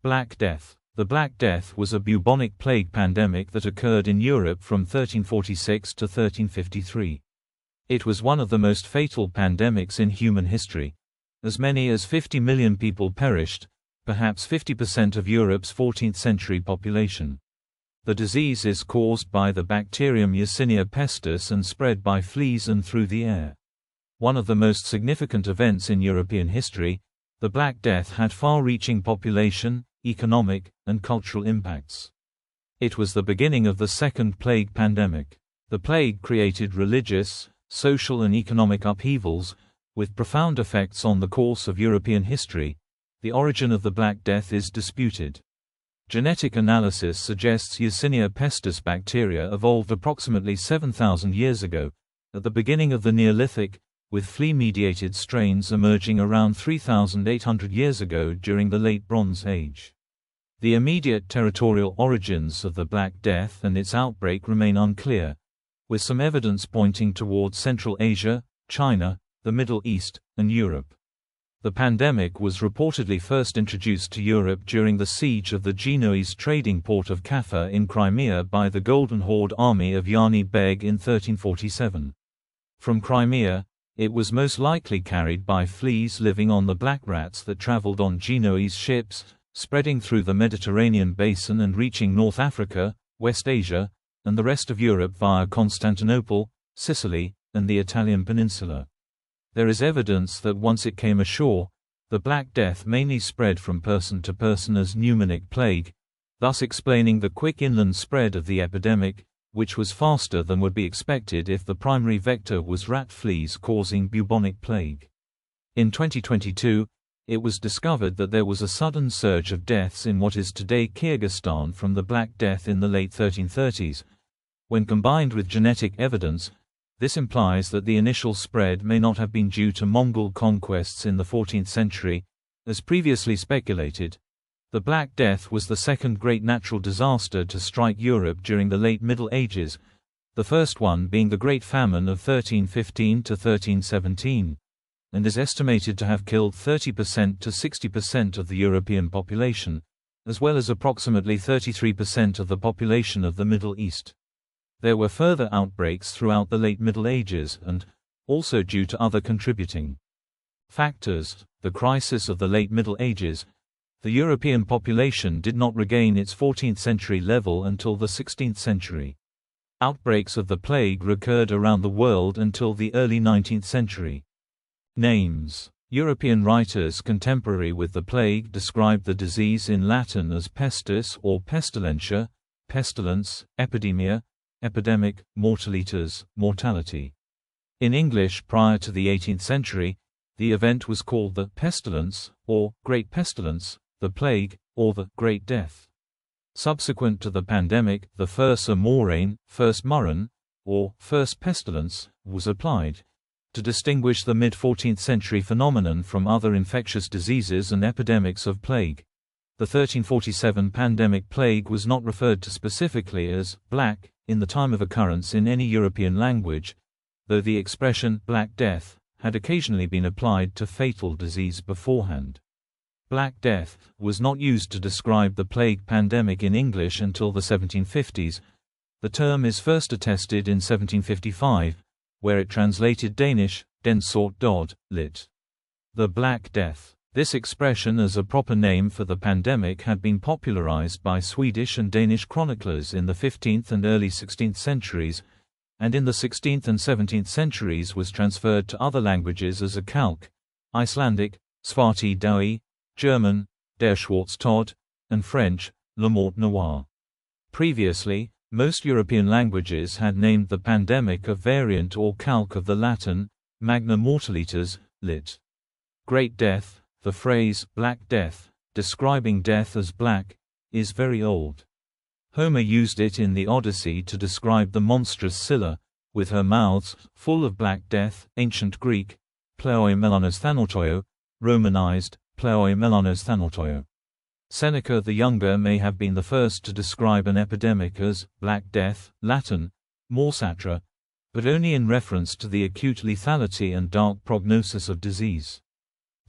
Black Death. The Black Death was a bubonic plague pandemic that occurred in Europe from 1346 to 1353. It was one of the most fatal pandemics in human history. As many as 50 million people perished, perhaps 50% of Europe's 14th-century population. The disease is caused by the bacterium Yersinia pestis and spread by fleas and through the air. One of the most significant events in European history, the Black Death had far-reaching population, economic, and cultural impacts. It was the beginning of the Second Plague Pandemic. The plague created religious, social and economic upheavals, with profound effects on the course of European history. The origin of the Black Death is disputed. Genetic analysis suggests Yersinia pestis bacteria evolved approximately 7,000 years ago, at the beginning of the Neolithic, with flea-mediated strains emerging around 3,800 years ago during the Late Bronze Age. The immediate territorial origins of the Black Death and its outbreak remain unclear, with some evidence pointing towards Central Asia, China, the Middle East, and Europe. The pandemic was reportedly first introduced to Europe during the siege of the Genoese trading port of Kaffa in Crimea by the Golden Horde army of Yani Beg in 1347. From Crimea, it was most likely carried by fleas living on the black rats that traveled on Genoese ships, spreading through the Mediterranean basin and reaching North Africa, West Asia, and the rest of Europe via Constantinople, Sicily, and the Italian peninsula. There is evidence that once it came ashore, the Black Death mainly spread from person to person as pneumonic plague, thus explaining the quick inland spread of the epidemic, which was faster than would be expected if the primary vector was rat fleas causing bubonic plague. In 2022, it was discovered that there was a sudden surge of deaths in what is today Kyrgyzstan from the Black Death in the late 1330s. When combined with genetic evidence, this implies that the initial spread may not have been due to Mongol conquests in the 14th century, as previously speculated. The Black Death was the second great natural disaster to strike Europe during the late Middle Ages, the first one being the Great Famine of 1315 to 1317, and is estimated to have killed 30% to 60% of the European population, as well as approximately 33% of the population of the Middle East. There were further outbreaks throughout the late Middle Ages and, also due to other contributing factors, the crisis of the late Middle Ages. The European population did not regain its 14th century level until the 16th century. Outbreaks of the plague recurred around the world until the early 19th century. Names. European writers contemporary with the plague described the disease in Latin as pestis or pestilentia, pestilence, epidemia, epidemic, mortalitas, mortality. In English prior to the 18th century, the event was called the pestilence, or Great Pestilence, the plague, or the Great Death. Subsequent to the pandemic, the Fursa Moraine, First Murren, or First Pestilence, was applied, to distinguish the mid-14th century phenomenon from other infectious diseases and epidemics of plague. The 1347 pandemic plague was not referred to specifically as black in the time of occurrence in any European language, though the expression Black Death had occasionally been applied to fatal disease beforehand. Black Death was not used to describe the plague pandemic in English until the 1750s. The term is first attested in 1755, where it translated Danish, Den sort dod, lit. The Black Death. This expression as a proper name for the pandemic had been popularized by Swedish and Danish chroniclers in the 15th and early 16th centuries, and in the 16th and 17th centuries was transferred to other languages as a calque, Icelandic, Svarti Daui, German, Der Schwarztod, and French, Le Mort Noir. Previously, most European languages had named the pandemic a variant or calque of the Latin, Magna Mortalitas, lit. Great Death. The phrase, Black Death, describing death as black, is very old. Homer used it in the Odyssey to describe the monstrous Scylla, with her mouths full of black death, ancient Greek, pleoi melanos thanotoio, Romanized, pleoi melanos thanotoio. Seneca the Younger may have been the first to describe an epidemic as Black Death, Latin, morsatra, but only in reference to the acute lethality and dark prognosis of disease.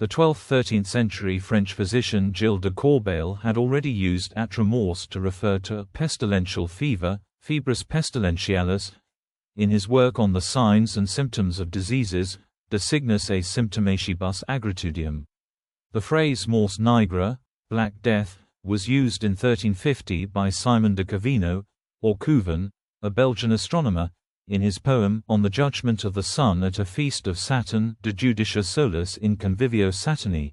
The 12th–13th century French physician Gilles de Corbeil had already used atremors to refer to a pestilential fever, febris pestilentialis, in his work on the signs and symptoms of diseases, De Signis et Symptomatibus Agritudium. The phrase mors nigra, Black Death, was used in 1350 by Simon de Cavino, or Couven, a Belgian astronomer, in his poem On the Judgment of the Sun at a Feast of Saturn De Judicia Solis in Convivio Saturni,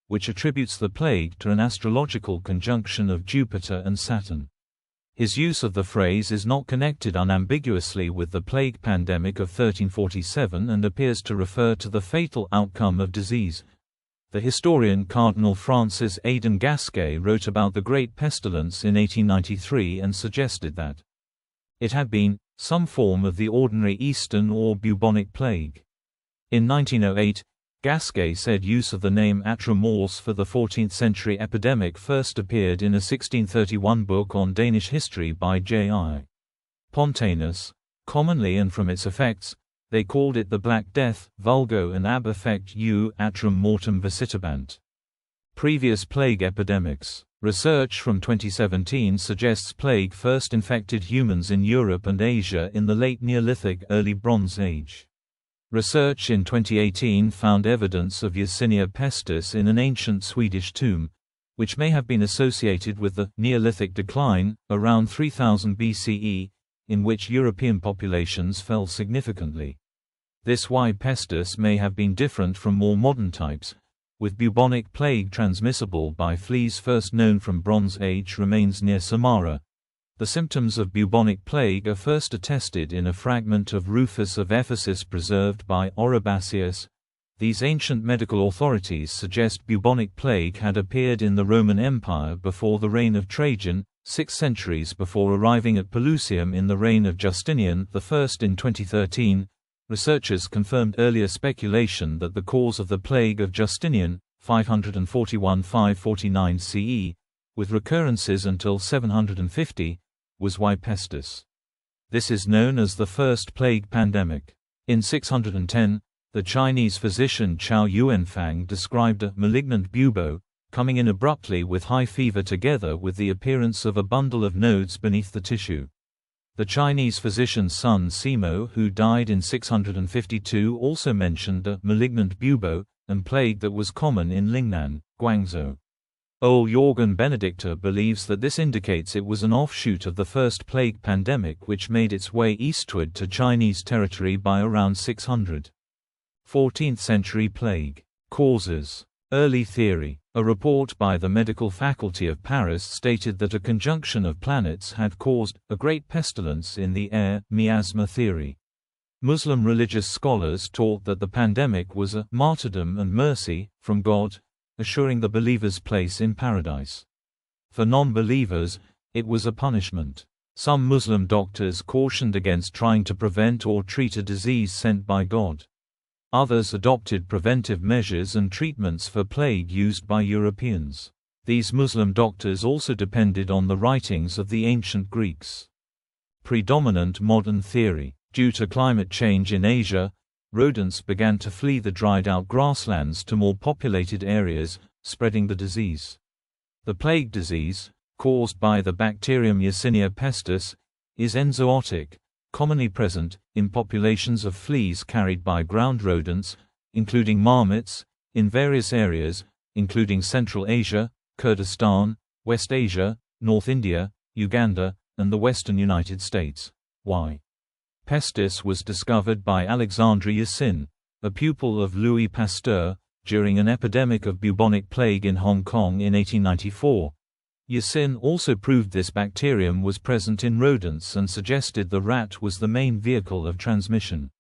which attributes the plague to an astrological conjunction of Jupiter and Saturn. His use of the phrase is not connected unambiguously with the plague pandemic of 1347 and appears to refer to the fatal outcome of disease. The historian Cardinal Francis Aidan Gasquet wrote about the Great Pestilence in 1893 and suggested that it had been some form of the ordinary Eastern or bubonic plague. In 1908, Gasquet said use of the name atremors for the 14th-century epidemic first appeared in a 1631 book on Danish history by J.I. Pontanus. Commonly and from its effects, they called it the Black Death, vulgo and ab effect u atrum mortem visitabant. Previous plague epidemics. Research from 2017 suggests plague first infected humans in Europe and Asia in the late Neolithic Early Bronze Age. Research in 2018 found evidence of Yersinia pestis in an ancient Swedish tomb, which may have been associated with the Neolithic decline, around 3000 BCE, in which European populations fell significantly. This Y. pestis may have been different from more modern types, with bubonic plague transmissible by fleas first known from Bronze Age remains near Samara. The symptoms of bubonic plague are first attested in a fragment of Rufus of Ephesus preserved by Oribasius. These ancient medical authorities suggest bubonic plague had appeared in the Roman Empire before the reign of Trajan, 6 centuries before arriving at Pelusium in the reign of Justinian I in 2013. Researchers confirmed earlier speculation that the cause of the plague of Justinian, 541–549 CE, with recurrences until 750, was Y. pestis. This is known as the First Plague Pandemic. In 610, the Chinese physician Chao Yuanfang described a malignant bubo, coming in abruptly with high fever together with the appearance of a bundle of nodes beneath the tissue. The Chinese physician Sun Simo, who died in 652, also mentioned a malignant bubo and plague that was common in Lingnan, Guangzhou. Ole Jorgen Benedicta believes that this indicates it was an offshoot of the First Plague Pandemic which made its way eastward to Chinese territory by around 600. 14th century plague. Causes. Early theory. A report by the medical faculty of Paris stated that a conjunction of planets had caused a great pestilence in the air, miasma theory. Muslim religious scholars taught that the pandemic was a martyrdom and mercy from God, assuring the believer's place in paradise. For non-believers, it was a punishment. Some Muslim doctors cautioned against trying to prevent or treat a disease sent by God. Others adopted preventive measures and treatments for plague used by Europeans. These Muslim doctors also depended on the writings of the ancient Greeks. Predominant modern theory. Due to climate change in Asia, rodents began to flee the dried-out grasslands to more populated areas, spreading the disease. The plague disease, caused by the bacterium Yersinia pestis, is enzootic, commonly present in populations of fleas carried by ground rodents, including marmots, in various areas, including Central Asia, Kurdistan, West Asia, North India, Uganda, and the western United States. Y. pestis was discovered by Alexandre Yersin, a pupil of Louis Pasteur, during an epidemic of bubonic plague in Hong Kong in 1894. Yersin also proved this bacterium was present in rodents and suggested the rat was the main vehicle of transmission.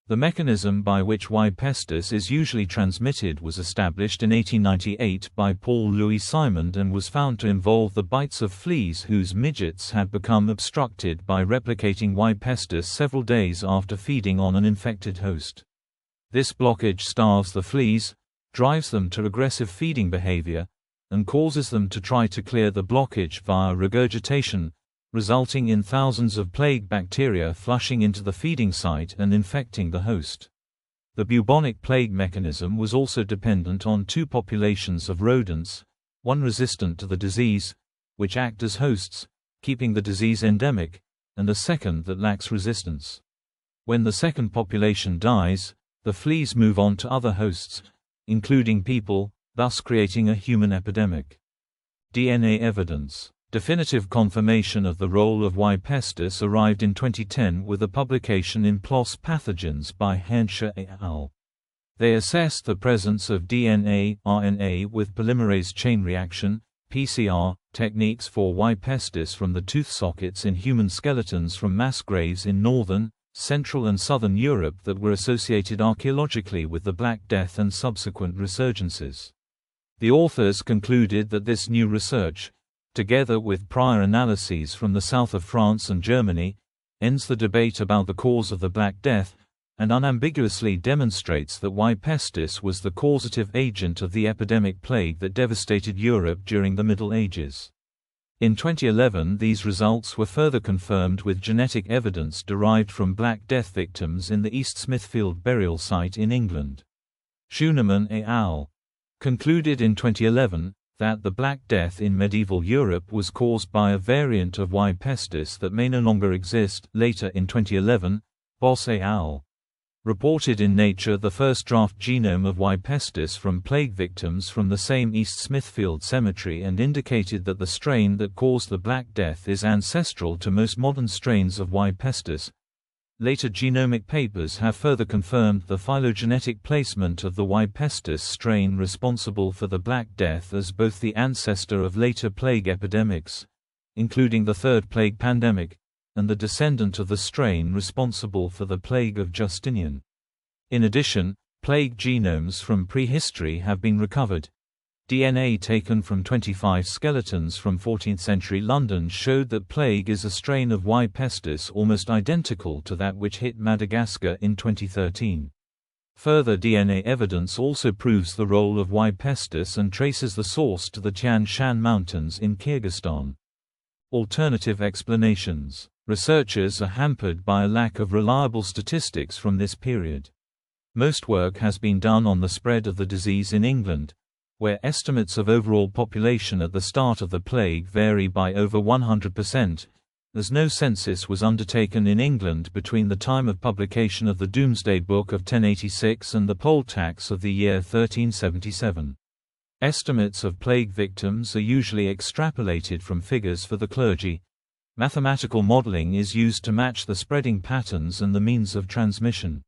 The mechanism by which Y. pestis is usually transmitted was established in 1898 by Paul Louis Simond and was found to involve the bites of fleas whose midgets had become obstructed by replicating Y. pestis several days after feeding on an infected host. This blockage starves the fleas, drives them to aggressive feeding behavior, and causes them to try to clear the blockage via regurgitation, resulting in thousands of plague bacteria flushing into the feeding site and infecting the host. The bubonic plague mechanism was also dependent on two populations of rodents, one resistant to the disease, which act as hosts, keeping the disease endemic, and a second that lacks resistance. When the second population dies, the fleas move on to other hosts, including people, thus creating a human epidemic. DNA evidence. Definitive confirmation of the role of Y. pestis arrived in 2010 with a publication in PLOS Pathogens by Henscher et al. They assessed the presence of DNA, RNA with polymerase chain reaction (PCR) techniques for Y. pestis from the tooth sockets in human skeletons from mass graves in northern, central and southern Europe that were associated archaeologically with the Black Death and subsequent resurgences. The authors concluded that this new research, together with prior analyses from the south of France and Germany, ends the debate about the cause of the Black Death, and unambiguously demonstrates that Y. pestis was the causative agent of the epidemic plague that devastated Europe during the Middle Ages. In 2011, these results were further confirmed with genetic evidence derived from Black Death victims in the East Smithfield burial site in England. Schoenemann et al. Concluded in 2011 that the Black Death in medieval Europe was caused by a variant of Y. pestis that may no longer exist. Later in 2011, Boss et al. Reported in Nature the first draft genome of Y. pestis from plague victims from the same East Smithfield cemetery and indicated that the strain that caused the Black Death is ancestral to most modern strains of Y. pestis. Later genomic papers have further confirmed the phylogenetic placement of the Y. pestis strain responsible for the Black Death as both the ancestor of later plague epidemics, including the Third Plague Pandemic, and the descendant of the strain responsible for the Plague of Justinian. In addition, plague genomes from prehistory have been recovered. DNA taken from 25 skeletons from 14th-century London showed that plague is a strain of Y. pestis almost identical to that which hit Madagascar in 2013. Further DNA evidence also proves the role of Y. pestis and traces the source to the Tian Shan Mountains in Kyrgyzstan. Alternative explanations. Researchers are hampered by a lack of reliable statistics from this period. Most work has been done on the spread of the disease in England, where estimates of overall population at the start of the plague vary by over 100%, as no census was undertaken in England between the time of publication of the Domesday Book of 1086 and the poll tax of the year 1377. Estimates of plague victims are usually extrapolated from figures for the clergy. Mathematical modeling is used to match the spreading patterns and the means of transmission.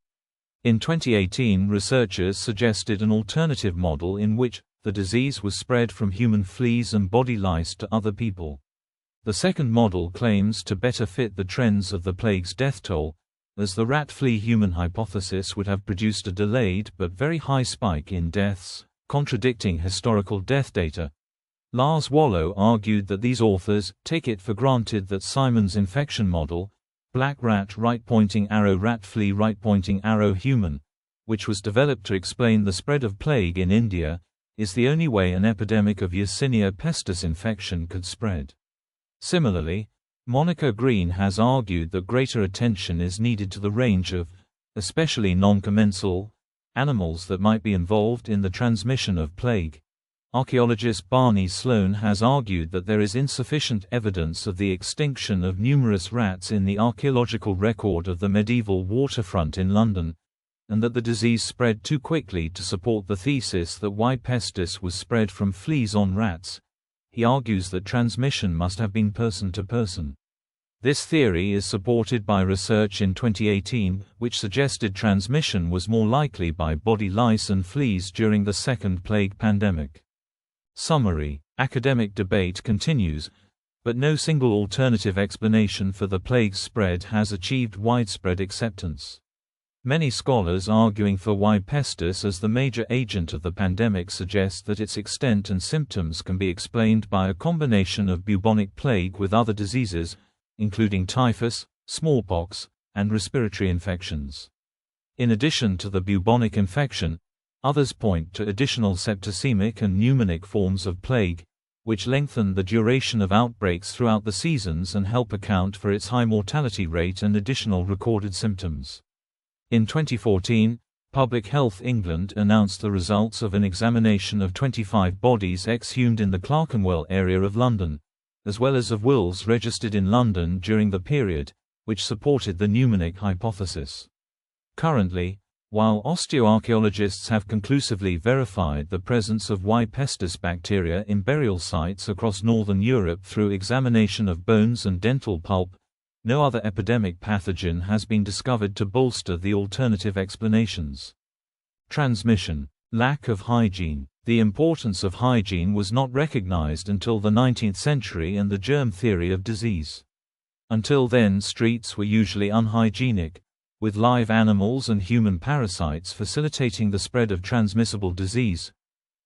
In 2018, researchers suggested an alternative model in which the disease was spread from human fleas and body lice to other people. The second model claims to better fit the trends of the plague's death toll, as the rat-flea-human hypothesis would have produced a delayed but very high spike in deaths, contradicting historical death data. Lars Wallow argued that these authors take it for granted that Simon's infection model, black rat right-pointing arrow rat flea right-pointing arrow human, which was developed to explain the spread of plague in India, is the only way an epidemic of Yersinia pestis infection could spread. Similarly, Monica Green has argued that greater attention is needed to the range of, especially non-commensal, animals that might be involved in the transmission of plague. Archaeologist Barney Sloan has argued that there is insufficient evidence of the extinction of numerous rats in the archaeological record of the medieval waterfront in London, and that the disease spread too quickly to support the thesis that Y. pestis was spread from fleas on rats. He argues that transmission must have been person to person. This theory is supported by research in 2018, which suggested transmission was more likely by body lice and fleas during the Second Plague Pandemic. Summary: academic debate continues, but no single alternative explanation for the plague's spread has achieved widespread acceptance. Many scholars arguing for Y. pestis as the major agent of the pandemic suggest that its extent and symptoms can be explained by a combination of bubonic plague with other diseases, including typhus, smallpox, and respiratory infections. In addition to the bubonic infection, others point to additional septicemic and pneumonic forms of plague, which lengthen the duration of outbreaks throughout the seasons and help account for its high mortality rate and additional recorded symptoms. In 2014, Public Health England announced the results of an examination of 25 bodies exhumed in the Clerkenwell area of London, as well as of wills registered in London during the period, which supported the Pneumonic hypothesis. Currently, while osteoarchaeologists have conclusively verified the presence of Y. pestis bacteria in burial sites across northern Europe through examination of bones and dental pulp, no other epidemic pathogen has been discovered to bolster the alternative explanations. Transmission. Lack of hygiene. The importance of hygiene was not recognized until the 19th century and the germ theory of disease. Until then, streets were usually unhygienic, with live animals and human parasites facilitating the spread of transmissible disease.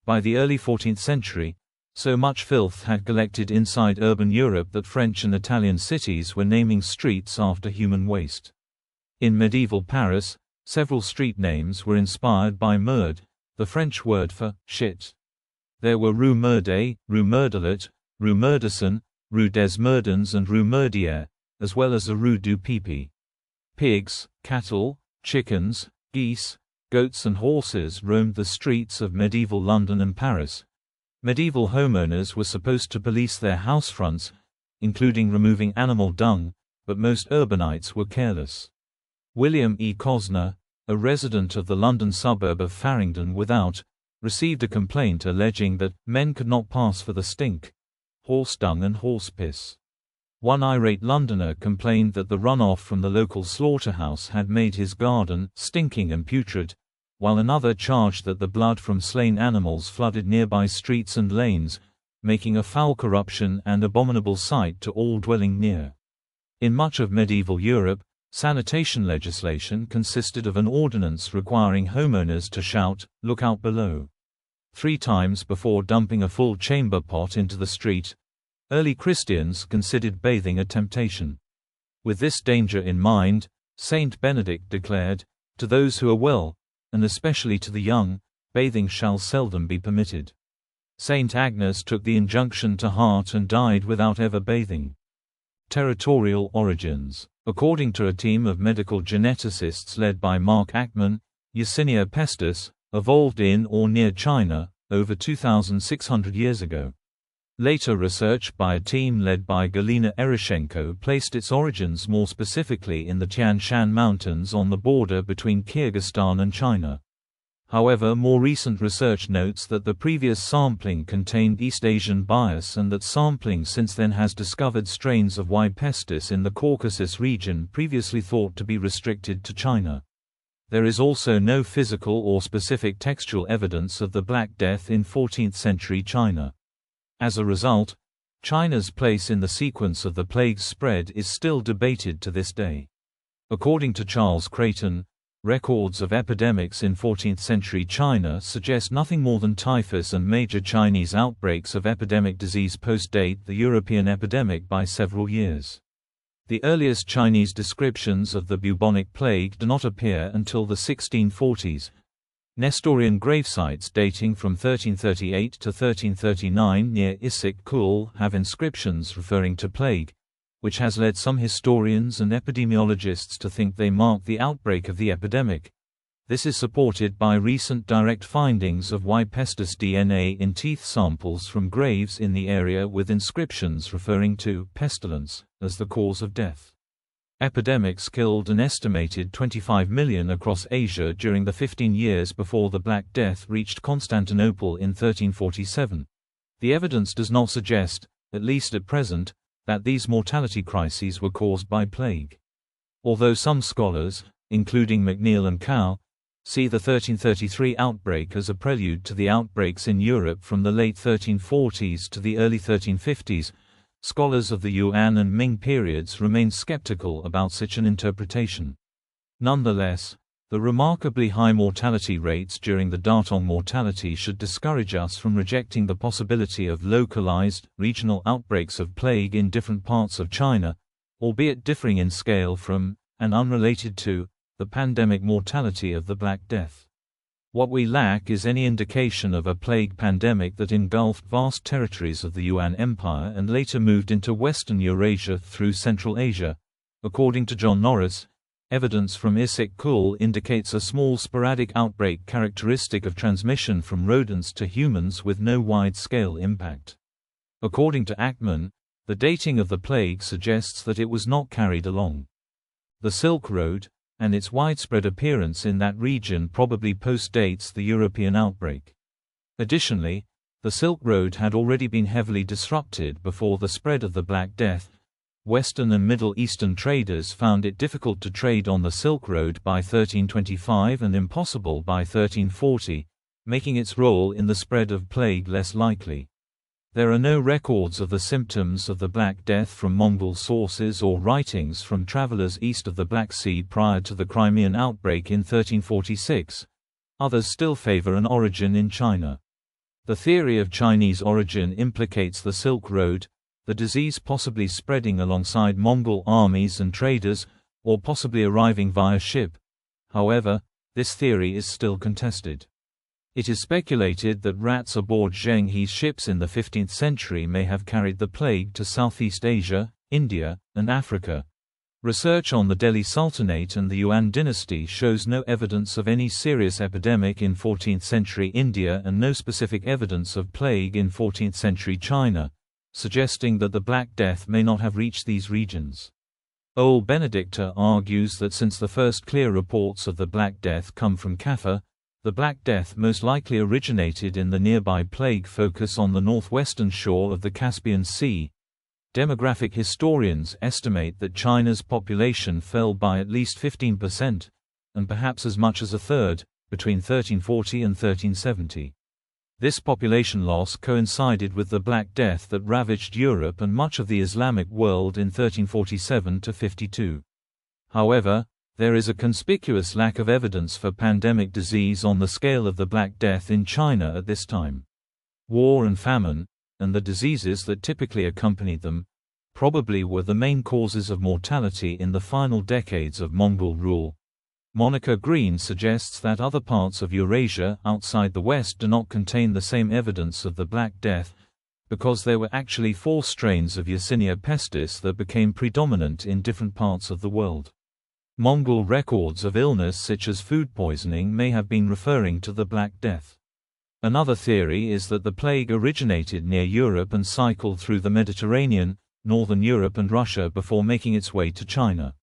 By the early 14th century, so much filth had collected inside urban Europe that French and Italian cities were naming streets after human waste. In medieval Paris, several street names were inspired by merde, the French word for shit. There were Rue Merde, Rue Merdelet, Rue Merdison, Rue des Merdens and Rue Merdière, as well as a Rue du Pipi. Pigs, cattle, chickens, geese, goats and horses roamed the streets of medieval London and Paris. Medieval homeowners were supposed to police their house fronts, including removing animal dung, but most urbanites were careless. William E. Cosner, a resident of the London suburb of Farringdon Without, received a complaint alleging that men could not pass for the stink, horse dung and horse piss. One irate Londoner complained that the runoff from the local slaughterhouse had made his garden stinking and putrid, while another charged that the blood from slain animals flooded nearby streets and lanes, making a foul corruption and abominable sight to all dwelling near. In much of medieval Europe, sanitation legislation consisted of an ordinance requiring homeowners to shout, "Look out below," 3 times before dumping a full chamber pot into the street. Early Christians considered bathing a temptation. With this danger in mind, Saint Benedict declared, "To those who are well, and especially to the young, bathing shall seldom be permitted." Saint Agnes took the injunction to heart and died without ever bathing. Territorial origins. According to a team of medical geneticists led by Mark Ackman, Yersinia pestis evolved in or near China, over 2,600 years ago. Later research by a team led by Galina Erishenko placed its origins more specifically in the Tian Shan Mountains on the border between Kyrgyzstan and China. However, more recent research notes that the previous sampling contained East Asian bias and that sampling since then has discovered strains of Y. pestis in the Caucasus region previously thought to be restricted to China. There is also no physical or specific textual evidence of the Black Death in 14th century China. As a result, China's place in the sequence of the plague's spread is still debated to this day. According to Charles Creighton, records of epidemics in 14th century China suggest nothing more than typhus, and major Chinese outbreaks of epidemic disease post-date the European epidemic by several years. The earliest Chinese descriptions of the bubonic plague do not appear until the 1640s. Nestorian gravesites dating from 1338 to 1339 near Issyk Kul have inscriptions referring to plague, which has led some historians and epidemiologists to think they mark the outbreak of the epidemic. This is supported by recent direct findings of Y. pestis DNA in teeth samples from graves in the area with inscriptions referring to pestilence as the cause of death. Epidemics killed an estimated 25 million across Asia during the 15 years before the Black Death reached Constantinople in 1347. The evidence does not suggest, at least at present, that these mortality crises were caused by plague. Although some scholars, including McNeill and Cow, see the 1333 outbreak as a prelude to the outbreaks in Europe from the late 1340s to the early 1350s, scholars of the Yuan and Ming periods remain skeptical about such an interpretation. Nonetheless, the remarkably high mortality rates during the Datong mortality should discourage us from rejecting the possibility of localized, regional outbreaks of plague in different parts of China, albeit differing in scale from, and unrelated to, the pandemic mortality of the Black Death. What we lack is any indication of a plague pandemic that engulfed vast territories of the Yuan Empire and later moved into Western Eurasia through Central Asia. According to John Norris, Evidence from Issyk-Kul indicates a small sporadic outbreak characteristic of transmission from rodents to humans with no wide-scale impact. According to Ackman, the dating of the plague suggests that it was not carried along the Silk Road, and its widespread appearance in that region probably postdates the European outbreak. Additionally, the Silk Road had already been heavily disrupted before the spread of the Black Death. Western and Middle Eastern traders found it difficult to trade on the Silk Road by 1325 and impossible by 1340, making its role in the spread of plague less likely. There are no records of the symptoms of the Black Death from Mongol sources or writings from travelers east of the Black Sea prior to the Crimean outbreak in 1346. Others still favor an origin in China. The theory of Chinese origin implicates the Silk Road, the disease possibly spreading alongside Mongol armies and traders, or possibly arriving via ship. However, this theory is still contested. It is speculated that rats aboard Zheng He's ships in the 15th century may have carried the plague to Southeast Asia, India, and Africa. Research on the Delhi Sultanate and the Yuan dynasty shows no evidence of any serious epidemic in 14th century India and no specific evidence of plague in 14th century China, suggesting that the Black Death may not have reached these regions. Ole Benedicta argues that since the first clear reports of the Black Death come from Kaffa, the Black Death most likely originated in the nearby plague focus on the northwestern shore of the Caspian Sea. Demographic historians estimate that China's population fell by at least 15%, and perhaps as much as a third, between 1340 and 1370. This population loss coincided with the Black Death that ravaged Europe and much of the Islamic world in 1347–52. However, there is a conspicuous lack of evidence for pandemic disease on the scale of the Black Death in China at this time. War and famine, and the diseases that typically accompanied them, probably were the main causes of mortality in the final decades of Mongol rule. Monica Green suggests that other parts of Eurasia outside the West do not contain the same evidence of the Black Death, because there were actually 4 strains of Yersinia pestis that became predominant in different parts of the world. Mongol records of illness such as food poisoning may have been referring to the Black Death. Another theory is that the plague originated near Europe and cycled through the Mediterranean, northern Europe and Russia before making its way to China.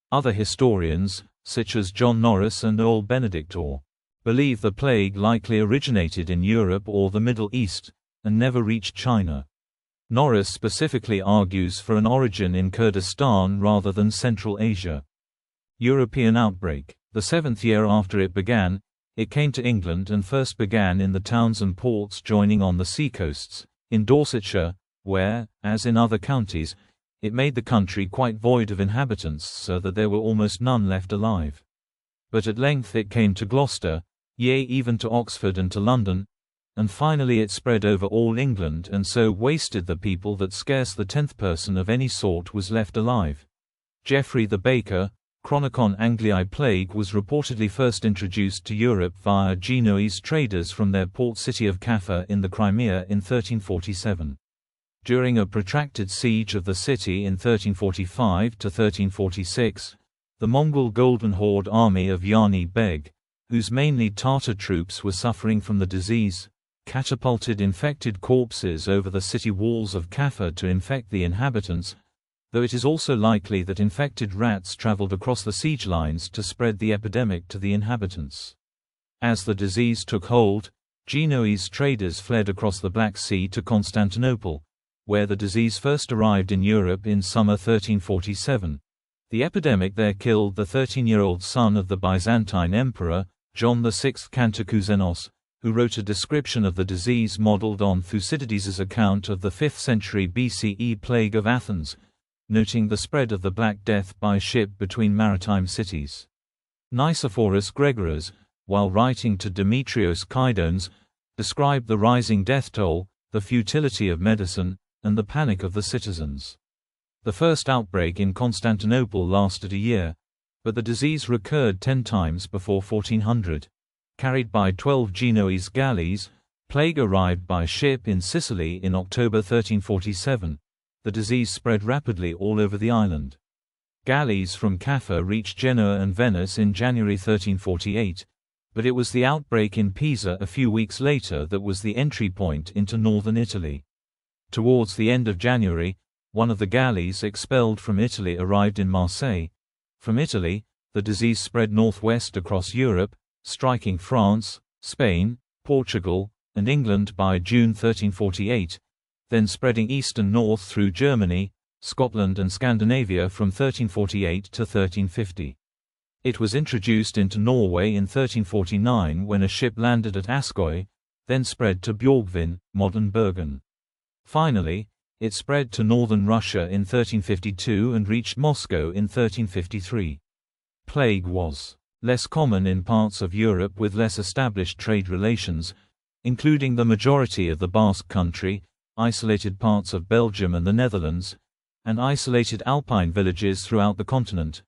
Other historians, such as John Norris and Ole Benedictor, believe the plague likely originated in Europe or the Middle East, and never reached China. Norris specifically argues for an origin in Kurdistan rather than Central Asia. European outbreak. The 7th year after it began, it came to England and first began in the towns and ports joining on the seacoasts, in Dorsetshire, where, as in other counties, it made the country quite void of inhabitants so that there were almost none left alive. But at length it came to Gloucester, yea even to Oxford and to London, and finally it spread over all England and so wasted the people that scarce the 10th person of any sort was left alive. Geoffrey the Baker, Chronicon Angliae plague was reportedly first introduced to Europe via Genoese traders from their port city of Kaffa in the Crimea in 1347. During a protracted siege of the city in 1345–1346, the Mongol Golden Horde army of Yani Beg, whose mainly Tatar troops were suffering from the disease, catapulted infected corpses over the city walls of Kaffa to infect the inhabitants, though it is also likely that infected rats traveled across the siege lines to spread the epidemic to the inhabitants. As the disease took hold, Genoese traders fled across the Black Sea to Constantinople, where the disease first arrived in Europe in summer 1347. The epidemic there killed the 13-year-old son of the Byzantine emperor, John VI Cantacuzene, who wrote a description of the disease modeled on Thucydides' account of the 5th century BCE plague of Athens, noting the spread of the Black Death by ship between maritime cities. Nicephorus Gregoras, while writing to Demetrios Kydones, described the rising death toll, the futility of medicine, and the panic of the citizens. The first outbreak in Constantinople lasted a year, but the disease recurred 10 times before 1400. Carried by 12 Genoese galleys, plague arrived by ship in Sicily in October 1347. The disease spread rapidly all over the island. Galleys from Caffa reached Genoa and Venice in January 1348, but it was the outbreak in Pisa a few weeks later that was the entry point into northern Italy. Towards the end of January, one of the galleys expelled from Italy arrived in Marseille. From Italy, the disease spread northwest across Europe, striking France, Spain, Portugal, and England by June 1348, then spreading east and north through Germany, Scotland and Scandinavia from 1348 to 1350. It was introduced into Norway in 1349 when a ship landed at Askøy, then spread to Bjørgvin, modern Bergen. Finally, it spread to northern Russia in 1352 and reached Moscow in 1353. Plague was less common in parts of Europe with less established trade relations, including the majority of the Basque Country, isolated parts of Belgium and the Netherlands, and isolated alpine villages throughout the continent.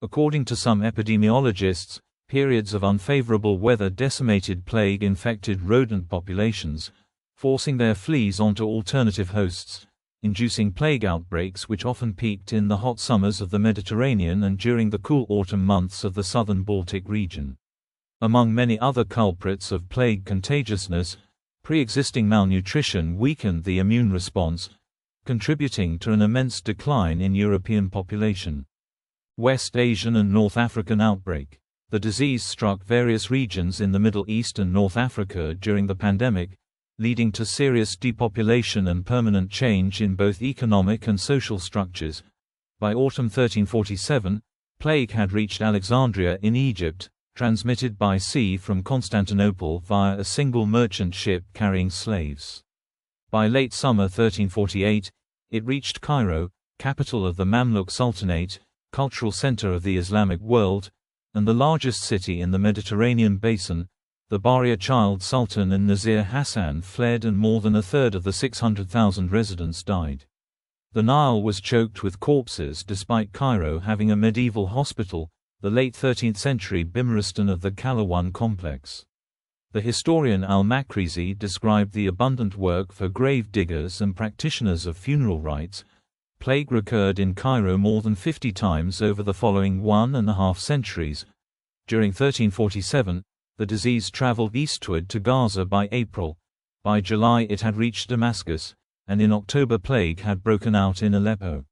According to some epidemiologists, periods of unfavorable weather decimated plague-infected rodent populations, forcing their fleas onto alternative hosts, inducing plague outbreaks which often peaked in the hot summers of the Mediterranean and during the cool autumn months of the southern Baltic region. Among many other culprits of plague contagiousness, pre-existing malnutrition weakened the immune response, contributing to an immense decline in European population. West Asian and North African outbreak. The disease struck various regions in the Middle East and North Africa during the pandemic, leading to serious depopulation and permanent change in both economic and social structures. By autumn 1347, plague had reached Alexandria in Egypt, transmitted by sea from Constantinople via a single merchant ship carrying slaves. By late summer 1348, it reached Cairo, capital of the Mamluk Sultanate, cultural center of the Islamic world, and the largest city in the Mediterranean basin. The Bahriya child Sultan and Nazir Hassan fled and more than a third of the 600,000 residents died. The Nile was choked with corpses despite Cairo having a medieval hospital, the late 13th century Bimaristan of the Kalawan complex. The historian al-Makrizi described the abundant work for grave diggers and practitioners of funeral rites. Plague recurred in Cairo more than 50 times over the following 1.5 centuries. During 1347, the disease traveled eastward to Gaza by April. By July it had reached Damascus, and in October plague had broken out in Aleppo.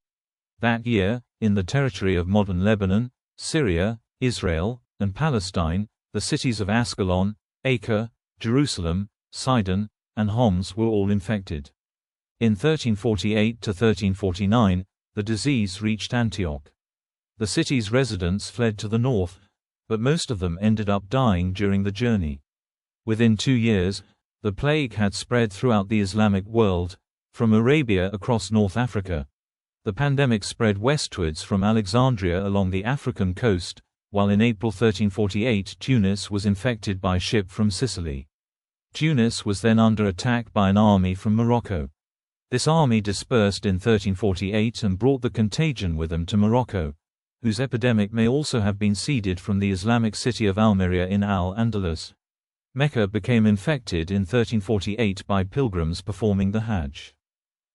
That year, in the territory of modern Lebanon, Syria, Israel, and Palestine, the cities of Ascalon, Acre, Jerusalem, Sidon, and Homs were all infected. In 1348 to 1349, the disease reached Antioch. The city's residents fled to the north, but most of them ended up dying during the journey. Within 2 years, the plague had spread throughout the Islamic world, from Arabia across North Africa. The pandemic spread westwards from Alexandria along the African coast, while in April 1348 Tunis was infected by a ship from Sicily. Tunis was then under attack by an army from Morocco. This army dispersed in 1348 and brought the contagion with them to Morocco, whose epidemic may also have been seeded from the Islamic city of Almeria in Al-Andalus. Mecca became infected in 1348 by pilgrims performing the Hajj.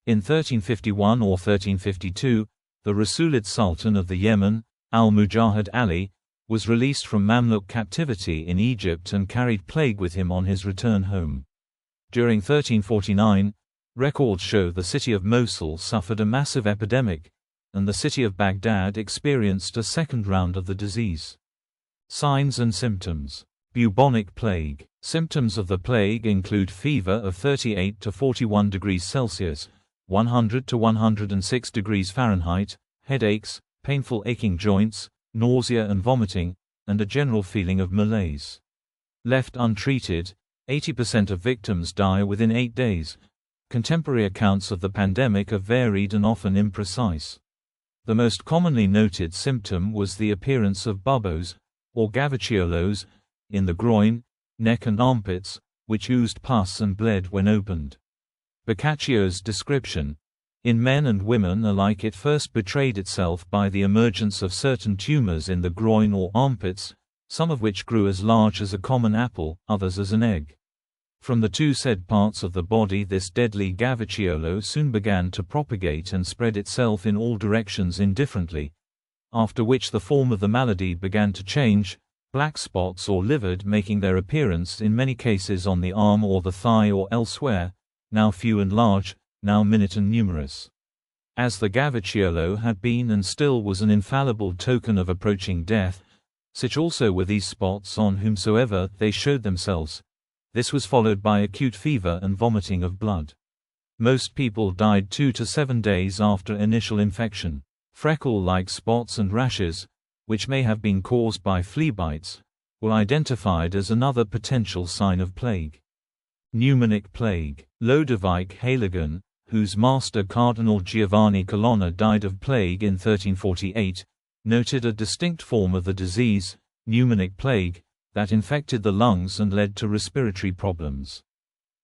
In 1351 or 1352, the Rasulid Sultan of the Yemen, Al-Mujahid Ali, was released from Mamluk captivity in Egypt and carried plague with him on his return home. During 1349, records show the city of Mosul suffered a massive epidemic, and the city of Baghdad experienced a second round of the disease. Signs and symptoms. Bubonic plague. Symptoms of the plague include fever of 38 to 41 degrees Celsius, 100 to 106 degrees Fahrenheit, headaches, painful aching joints, nausea and vomiting, and a general feeling of malaise. Left untreated, 80% of victims die within 8 days. Contemporary accounts of the pandemic are varied and often imprecise. The most commonly noted symptom was the appearance of buboes, or gaviciolos, in the groin, neck and armpits, which oozed pus and bled when opened. Boccaccio's description. In men and women alike it first betrayed itself by the emergence of certain tumors in the groin or armpits, some of which grew as large as a common apple, others as an egg. From the two said parts of the body this deadly gavicciolo soon began to propagate and spread itself in all directions indifferently. after which the form of the malady began to change, black spots or livid making their appearance in many cases on the arm or the thigh or elsewhere, now few and large, now minute and numerous. As the Gavicciolo had been and still was an infallible token of approaching death, such also were these spots on whomsoever they showed themselves. This was followed by acute fever and vomiting of blood. Most people died 2 to 7 days after initial infection. Freckle-like spots and rashes, which may have been caused by flea bites, were identified as another potential sign of plague. Pneumonic plague. Lodewijk Haligan, whose master Cardinal Giovanni Colonna died of plague in 1348, noted a distinct form of the disease, pneumonic plague, that infected the lungs and led to respiratory problems.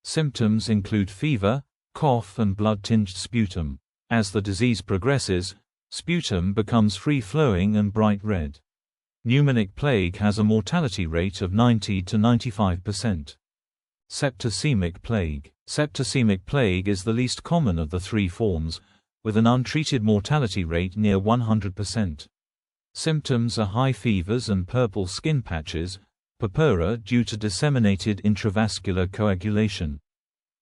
Symptoms include fever, cough and blood-tinged sputum. As the disease progresses, sputum becomes free-flowing and bright red. Pneumonic plague has a mortality rate of 90 to 95%. Septicemic plague. Septicemic plague is the least common of the three forms, with an untreated mortality rate near 100%. Symptoms are high fevers and purple skin patches, purpura due to disseminated intravascular coagulation.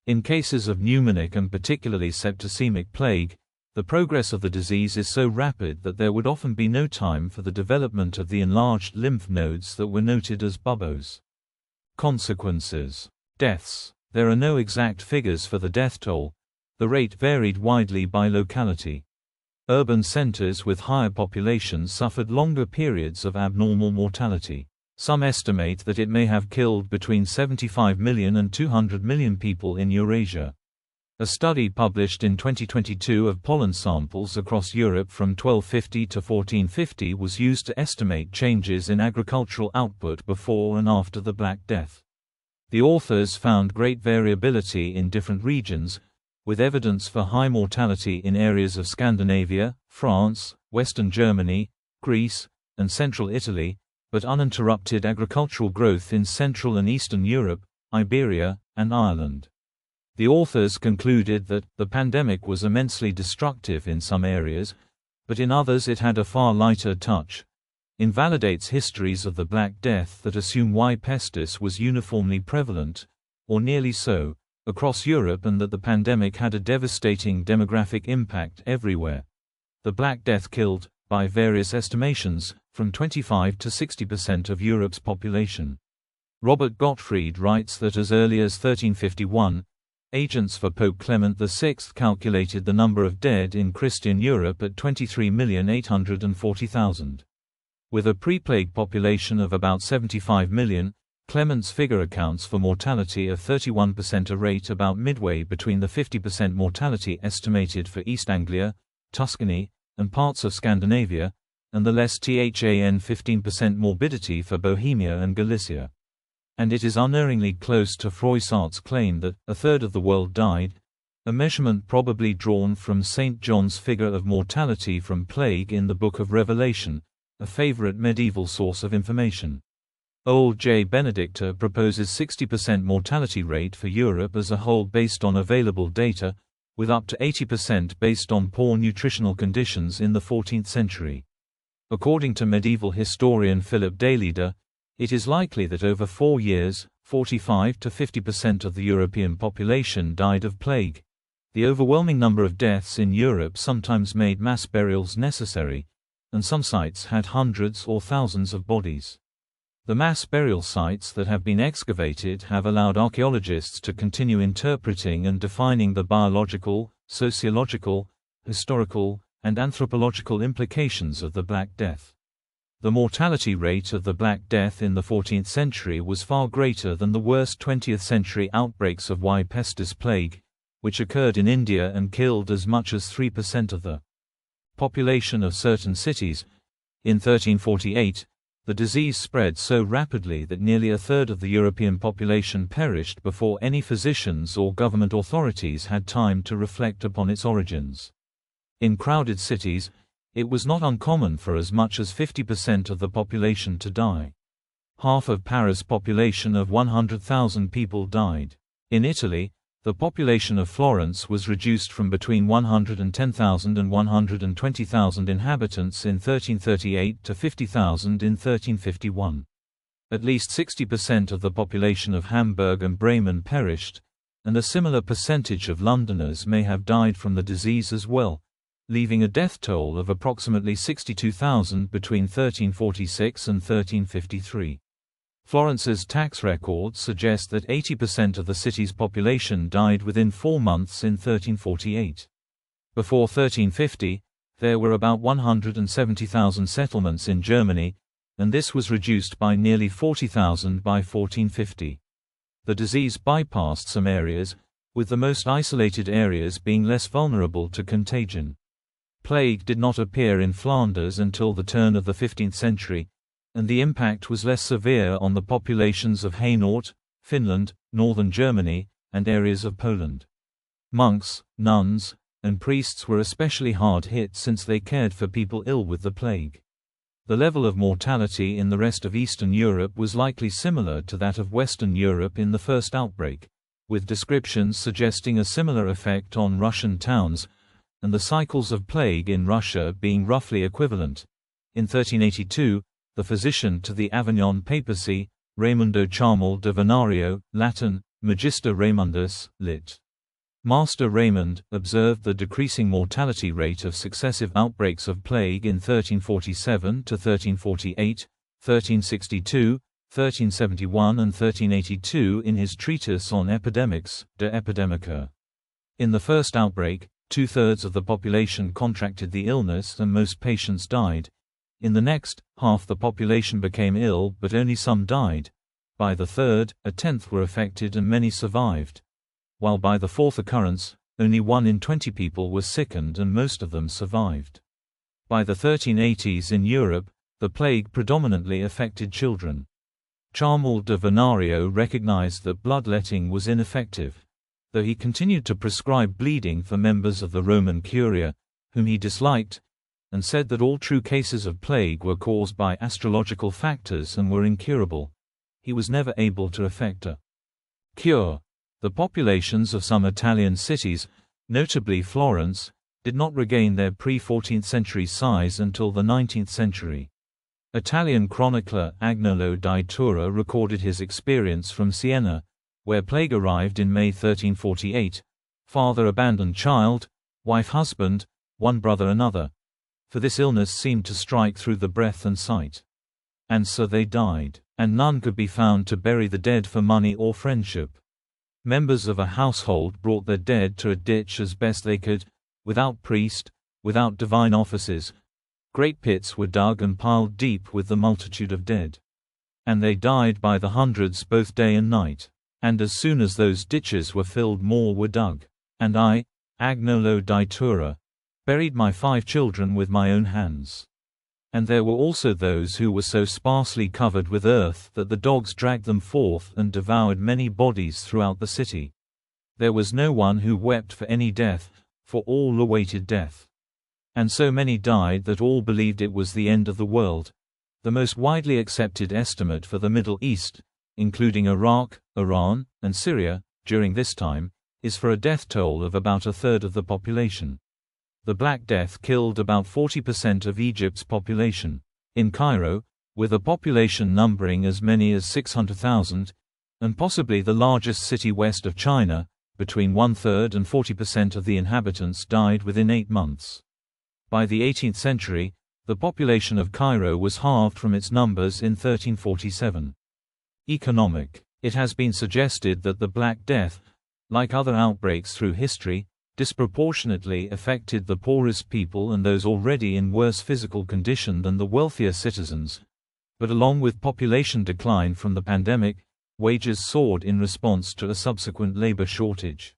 In cases of pneumonic and particularly septicemic plague, the progress of the disease is so rapid that there would often be no time for the development of the enlarged lymph nodes that were noted as buboes. Consequences. Deaths. There are no exact figures for the death toll. The rate varied widely by locality. Urban centers with higher populations suffered longer periods of abnormal mortality. Some estimate that it may have killed between 75 million and 200 million people in Eurasia. A study published in 2022 of pollen samples across Europe from 1250 to 1450 was used to estimate changes in agricultural output before and after the Black Death. The authors found great variability in different regions, with evidence for high mortality in areas of Scandinavia, France, Western Germany, Greece, and Central Italy, but uninterrupted agricultural growth in Central and Eastern Europe, Iberia, and Ireland. The authors concluded that the pandemic was immensely destructive in some areas, but in others it had a far lighter touch. Invalidates histories of the Black Death that assume Y. pestis was uniformly prevalent, or nearly so, across Europe and that the pandemic had a devastating demographic impact everywhere. The Black Death killed, by various estimations, from 25 to 60% of Europe's population. Robert Gottfried writes that as early as 1351, agents for Pope Clement VI calculated the number of dead in Christian Europe at 23,840,000. With a pre-plague population of about 75 million, Clement's figure accounts for mortality of 31%, a rate about midway between the 50% mortality estimated for East Anglia, Tuscany, and parts of Scandinavia, and the less than 15% morbidity for Bohemia and Galicia. And it is unerringly close to Froissart's claim that a third of the world died, a measurement probably drawn from St. John's figure of mortality from plague in the Book of Revelation, a favorite medieval source of information. Old J. Benedicta proposes 60% mortality rate for Europe as a whole based on available data, with up to 80% based on poor nutritional conditions in the 14th century. According to medieval historian Philip Dailida, it is likely that over 4 years, 45 to 50% of the European population died of plague. The overwhelming number of deaths in Europe sometimes made mass burials necessary, and some sites had hundreds or thousands of bodies. The mass burial sites that have been excavated have allowed archaeologists to continue interpreting and defining the biological, sociological, historical, and anthropological implications of the Black Death. The mortality rate of the Black Death in the 14th century was far greater than the worst 20th century outbreaks of Y. pestis plague, which occurred in India and killed as much as 3% of the population of certain cities. In 1348, the disease spread so rapidly that nearly a third of the European population perished before any physicians or government authorities had time to reflect upon its origins. In crowded cities, it was not uncommon for as much as 50% of the population to die. Half of Paris' population of 100,000 people died. In Italy, The population of Florence was reduced from between 110,000 and 120,000 inhabitants in 1338 to 50,000 in 1351. At least 60% of the population of Hamburg and Bremen perished, and a similar percentage of Londoners may have died from the disease as well, leaving a death toll of approximately 62,000 between 1346 and 1353. Florence's tax records suggest that 80% of the city's population died within 4 months in 1348. Before 1350, there were about 170,000 settlements in Germany, and this was reduced by nearly 40,000 by 1450. The disease bypassed some areas, with the most isolated areas being less vulnerable to contagion. Plague did not appear in Flanders until the turn of the 15th century, and the impact was less severe on the populations of Hainaut, Finland, northern Germany, and areas of Poland. Monks, nuns, and priests were especially hard hit since they cared for people ill with the plague. The level of mortality in the rest of Eastern Europe was likely similar to that of Western Europe in the first outbreak, with descriptions suggesting a similar effect on Russian towns, and the cycles of plague in Russia being roughly equivalent. In 1382, the physician to the Avignon papacy, Raimundo Charmel de Venario, Latin, Magister Raymundus, lit. Master Raymond, observed the decreasing mortality rate of successive outbreaks of plague in 1347 to 1348, 1362, 1371 and 1382 in his treatise on epidemics, De Epidemica. In the first outbreak, 2/3 of the population contracted the illness and most patients died. In the next, half the population became ill but only some died. By the third, 1/10 were affected and many survived. While by the fourth occurrence, only 1 in 20 people were sickened and most of them survived. By the 1380s in Europe, the plague predominantly affected children. Charmel de Venario recognized that bloodletting was ineffective, though he continued to prescribe bleeding for members of the Roman Curia, whom he disliked, and said that all true cases of plague were caused by astrological factors and were incurable. He was never able to effect a cure. The populations of some Italian cities, notably Florence, did not regain their pre-14th century size until the 19th century. Italian chronicler Agnolo di Tura recorded his experience from Siena, where plague arrived in May 1348. Father abandoned child, wife husband, one brother another. For this illness seemed to strike through the breath and sight. And so they died, and none could be found to bury the dead for money or friendship. Members of a household brought their dead to a ditch as best they could, without priest, without divine offices. Great pits were dug and piled deep with the multitude of dead. And they died by the hundreds both day and night. And as soon as those ditches were filled, more were dug. And I, Agnolo di Tura, buried my 5 children with my own hands. And there were also those who were so sparsely covered with earth that the dogs dragged them forth and devoured many bodies throughout the city. There was no one who wept for any death, for all awaited death. And so many died that all believed it was the end of the world. The most widely accepted estimate for the Middle East, including Iraq, Iran, and Syria, during this time, is for a death toll of about 1/3 of the population. The Black Death killed about 40% of Egypt's population. In Cairo, with a population numbering as many as 600,000, and possibly the largest city west of China, between 1/3 and 40% of the inhabitants died within 8 months. By the 18th century, the population of Cairo was halved from its numbers in 1347. Economic. It has been suggested that the Black Death, like other outbreaks through history, disproportionately affected the poorest people and those already in worse physical condition than the wealthier citizens. But along with population decline from the pandemic, wages soared in response to a subsequent labor shortage.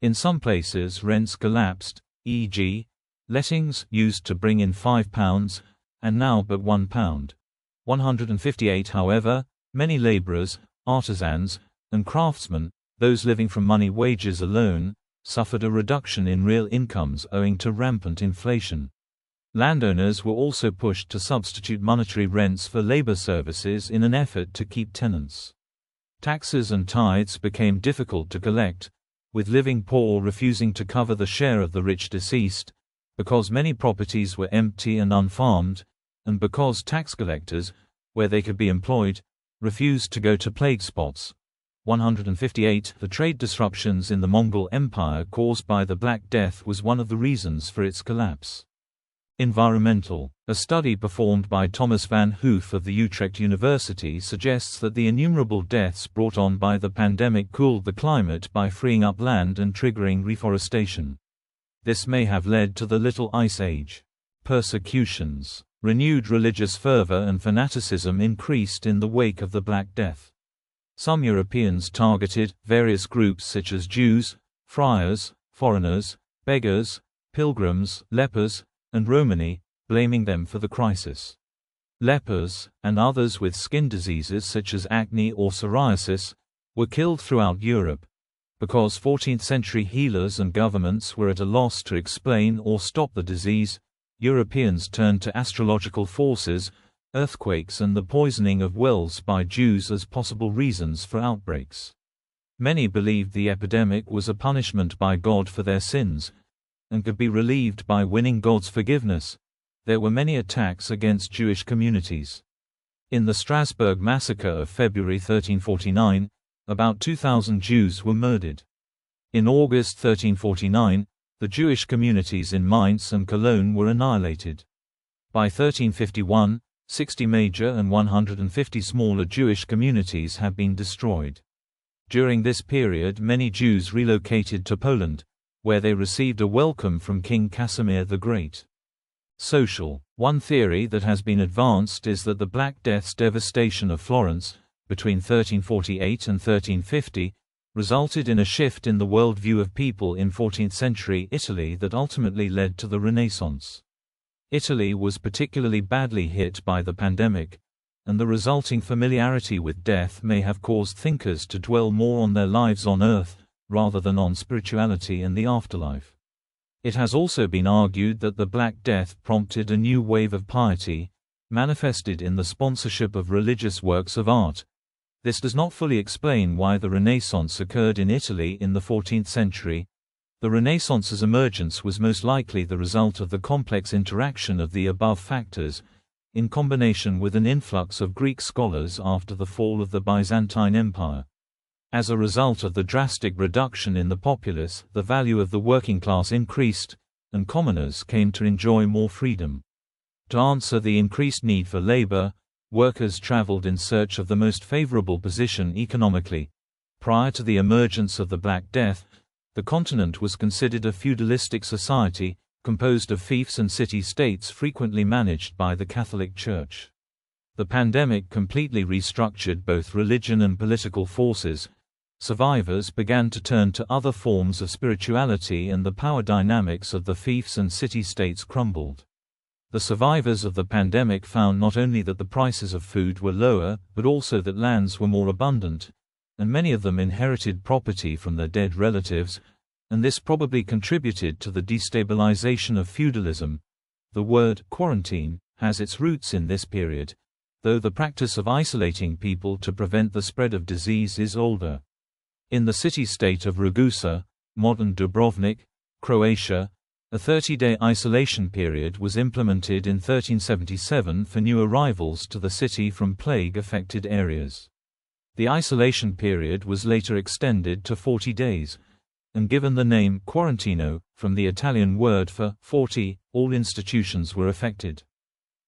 In some places rents collapsed, e.g., lettings used to bring in £5, and now but £1. 158. However, many laborers, artisans, and craftsmen, those living from money wages alone, suffered a reduction in real incomes owing to rampant inflation. Landowners were also pushed to substitute monetary rents for labor services in an effort to keep tenants. Taxes and tithes became difficult to collect, with living poor refusing to cover the share of the rich deceased, because many properties were empty and unfarmed, and because tax collectors, where they could be employed, refused to go to plague spots. 158. The trade disruptions in the Mongol Empire caused by the Black Death was one of the reasons for its collapse. Environmental. A study performed by Thomas van Hoof of the Utrecht University suggests that the innumerable deaths brought on by the pandemic cooled the climate by freeing up land and triggering reforestation. This may have led to the Little Ice Age. Persecutions. Renewed religious fervor and fanaticism increased in the wake of the Black Death. Some Europeans targeted various groups such as Jews, friars, foreigners, beggars, pilgrims, lepers, and Romani, blaming them for the crisis. Lepers, and others with skin diseases such as acne or psoriasis, were killed throughout Europe. Because 14th-century healers and governments were at a loss to explain or stop the disease, Europeans turned to astrological forces, earthquakes and the poisoning of wells by Jews as possible reasons for outbreaks. Many believed the epidemic was a punishment by God for their sins, and could be relieved by winning God's forgiveness. There were many attacks against Jewish communities. In the Strasbourg massacre of February 1349, about 2,000 Jews were murdered. In August 1349, the Jewish communities in Mainz and Cologne were annihilated. By 1351, 60 major and 150 smaller Jewish communities had been destroyed. During this period, many Jews relocated to Poland, where they received a welcome from King Casimir the Great. Social. One theory that has been advanced is that the Black Death's devastation of Florence, between 1348 and 1350, resulted in a shift in the worldview of people in 14th-century Italy that ultimately led to the Renaissance. Italy was particularly badly hit by the pandemic, and the resulting familiarity with death may have caused thinkers to dwell more on their lives on earth, rather than on spirituality and the afterlife. It has also been argued that the Black Death prompted a new wave of piety, manifested in the sponsorship of religious works of art. This does not fully explain why the Renaissance occurred in Italy in the 14th century. The Renaissance's emergence was most likely the result of the complex interaction of the above factors, in combination with an influx of Greek scholars after the fall of the Byzantine Empire. As a result of the drastic reduction in the populace, the value of the working class increased, and commoners came to enjoy more freedom. To answer the increased need for labor, workers traveled in search of the most favorable position economically. Prior to the emergence of the Black Death, the continent was considered a feudalistic society, composed of fiefs and city-states frequently managed by the Catholic Church. The pandemic completely restructured both religion and political forces. Survivors began to turn to other forms of spirituality and the power dynamics of the fiefs and city-states crumbled. The survivors of the pandemic found not only that the prices of food were lower, but also that lands were more abundant, and many of them inherited property from their dead relatives, and this probably contributed to the destabilization of feudalism. The word quarantine has its roots in this period, though the practice of isolating people to prevent the spread of disease is older. In the city-state of Ragusa, modern Dubrovnik, Croatia, a 30-day isolation period was implemented in 1377 for new arrivals to the city from plague-affected areas. The isolation period was later extended to 40 days, and given the name quarantino, from the Italian word for 40, all institutions were affected.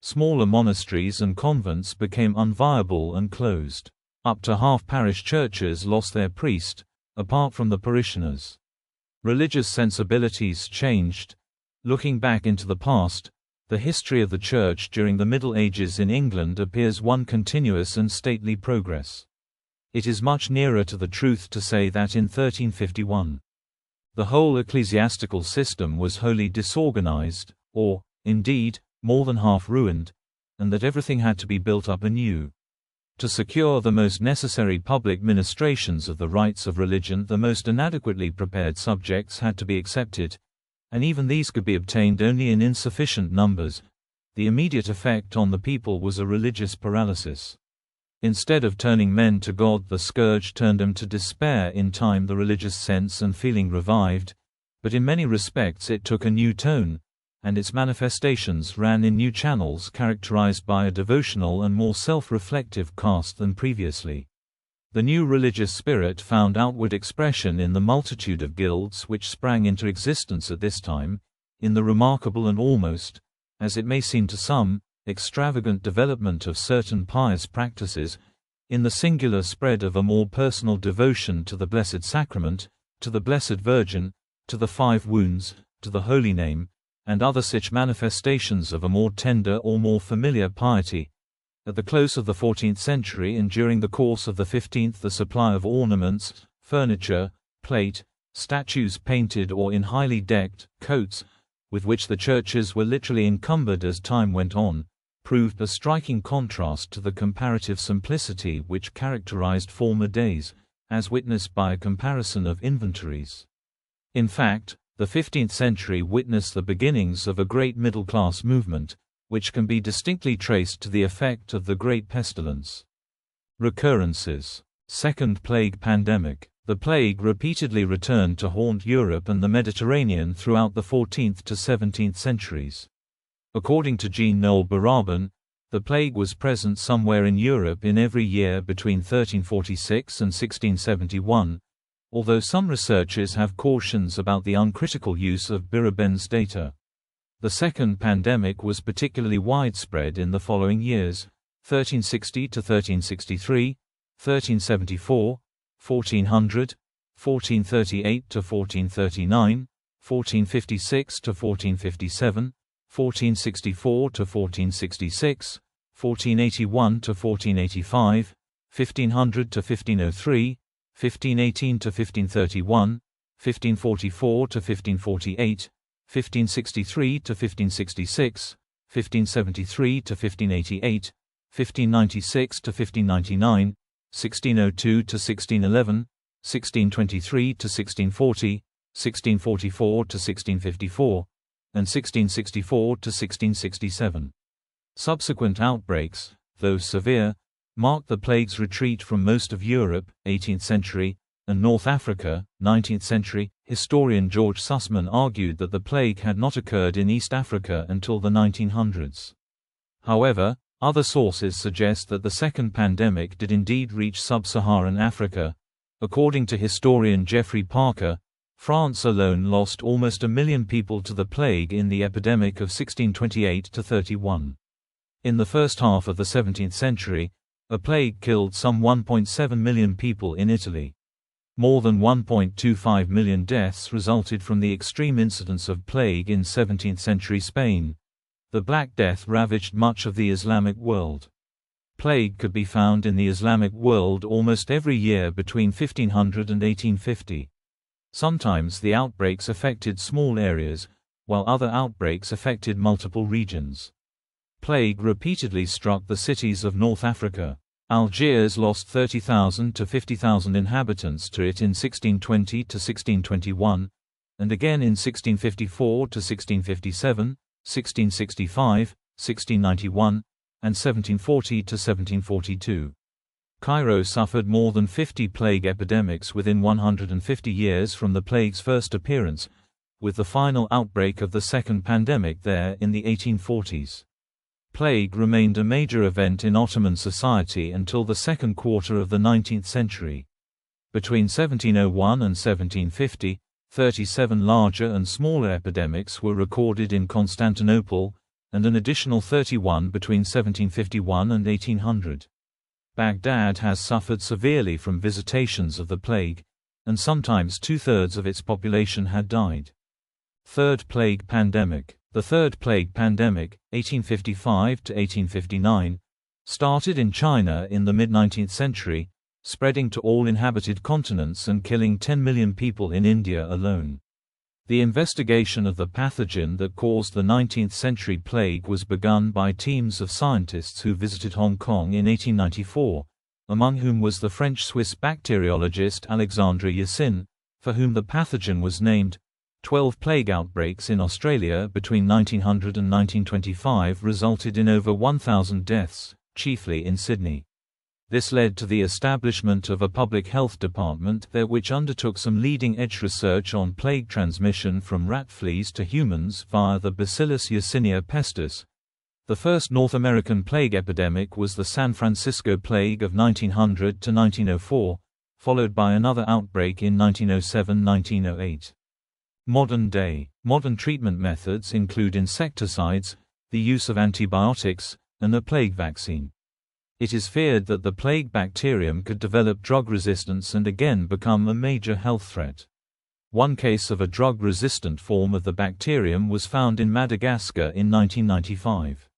Smaller monasteries and convents became unviable and closed. Up to half parish churches lost their priest, apart from the parishioners. Religious sensibilities changed. Looking back into the past, the history of the Church during the Middle Ages in England appears one continuous and stately progress. It is much nearer to the truth to say that in 1351, the whole ecclesiastical system was wholly disorganized, or, indeed, more than half ruined, and that everything had to be built up anew. To secure the most necessary public ministrations of the rites of religion, the most inadequately prepared subjects had to be accepted, and even these could be obtained only in insufficient numbers. The immediate effect on the people was a religious paralysis. Instead of turning men to God, the scourge turned them to despair. In time the religious sense and feeling revived, but in many respects it took a new tone, and its manifestations ran in new channels characterized by a devotional and more self-reflective cast than previously. The new religious spirit found outward expression in the multitude of guilds which sprang into existence at this time, in the remarkable and almost, as it may seem to some, extravagant development of certain pious practices, in the singular spread of a more personal devotion to the Blessed Sacrament, to the Blessed Virgin, to the Five Wounds, to the Holy Name, and other such manifestations of a more tender or more familiar piety. At the close of the 14th century and during the course of the 15th, the supply of ornaments, furniture, plate, statues painted or in highly decked coats, with which the churches were literally encumbered as time went on, proved a striking contrast to the comparative simplicity which characterized former days, as witnessed by a comparison of inventories. In fact, the 15th century witnessed the beginnings of a great middle-class movement, which can be distinctly traced to the effect of the Great Pestilence. Recurrences. Second Plague Pandemic. The plague repeatedly returned to haunt Europe and the Mediterranean throughout the 14th to 17th centuries. According to Jean Noel Baraban, the plague was present somewhere in Europe in every year between 1346 and 1671, although some researchers have cautions about the uncritical use of Baraban's data. The second pandemic was particularly widespread in the following years: 1360 to 1363, 1374, 1400, 1438 to 1439, 1456 to 1457, 1464 to 1466, 1481 to 1485, 1500 to 1503, 1518 to 1531, 1544 to 1548, 1563 to 1566, 1573 to 1588, 1596 to 1599, 1602 to 1611, 1623 to 1640, 1644 to 1654, and 1664 to 1667. Subsequent outbreaks, though severe, marked the plague's retreat from most of Europe, 18th century, and North Africa, 19th century. Historian George Sussman argued that the plague had not occurred in East Africa until the 1900s. However, other sources suggest that the second pandemic did indeed reach sub-Saharan Africa. According to historian Geoffrey Parker, France alone lost almost 1 million people to the plague in the epidemic of 1628–31. In the first half of the 17th century, a plague killed some 1.7 million people in Italy. More than 1.25 million deaths resulted from the extreme incidence of plague in 17th-century Spain. The Black Death ravaged much of the Islamic world. Plague could be found in the Islamic world almost every year between 1500 and 1850. Sometimes the outbreaks affected small areas, while other outbreaks affected multiple regions. Plague repeatedly struck the cities of North Africa. Algiers lost 30,000 to 50,000 inhabitants to it in 1620 to 1621, and again in 1654 to 1657, 1665, 1691, and 1740 to 1742. Cairo suffered more than 50 plague epidemics within 150 years from the plague's first appearance, with the final outbreak of the second pandemic there in the 1840s. Plague remained a major event in Ottoman society until the second quarter of the 19th century. Between 1701 and 1750, 37 larger and smaller epidemics were recorded in Constantinople, and an additional 31 between 1751 and 1800. Baghdad has suffered severely from visitations of the plague, and sometimes 2/3 of its population had died. Third Plague Pandemic. The Third Plague Pandemic, 1855 to 1859, started in China in the mid-19th century, spreading to all inhabited continents and killing 10 million people in India alone. The investigation of the pathogen that caused the 19th-century plague was begun by teams of scientists who visited Hong Kong in 1894, among whom was the French-Swiss bacteriologist Alexandre Yersin, for whom the pathogen was named. 12 plague outbreaks in Australia between 1900 and 1925 resulted in over 1,000 deaths, chiefly in Sydney. This led to the establishment of a public health department there which undertook some leading-edge research on plague transmission from rat fleas to humans via the Bacillus yersinia pestis. The first North American plague epidemic was the San Francisco Plague of 1900 to 1904, followed by another outbreak in 1907–1908. Modern treatment methods include insecticides, the use of antibiotics, and a plague vaccine. It is feared that the plague bacterium could develop drug resistance and again become a major health threat. One case of a drug-resistant form of the bacterium was found in Madagascar in 1995.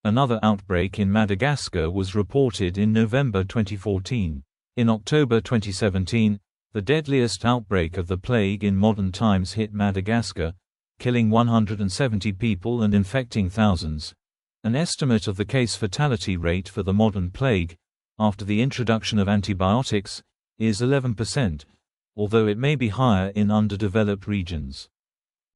Another outbreak in Madagascar was reported in November 2014. In October 2017, the deadliest outbreak of the plague in modern times hit Madagascar, killing 170 people and infecting thousands. An estimate of the case fatality rate for the modern plague, after the introduction of antibiotics, is 11%, although it may be higher in underdeveloped regions.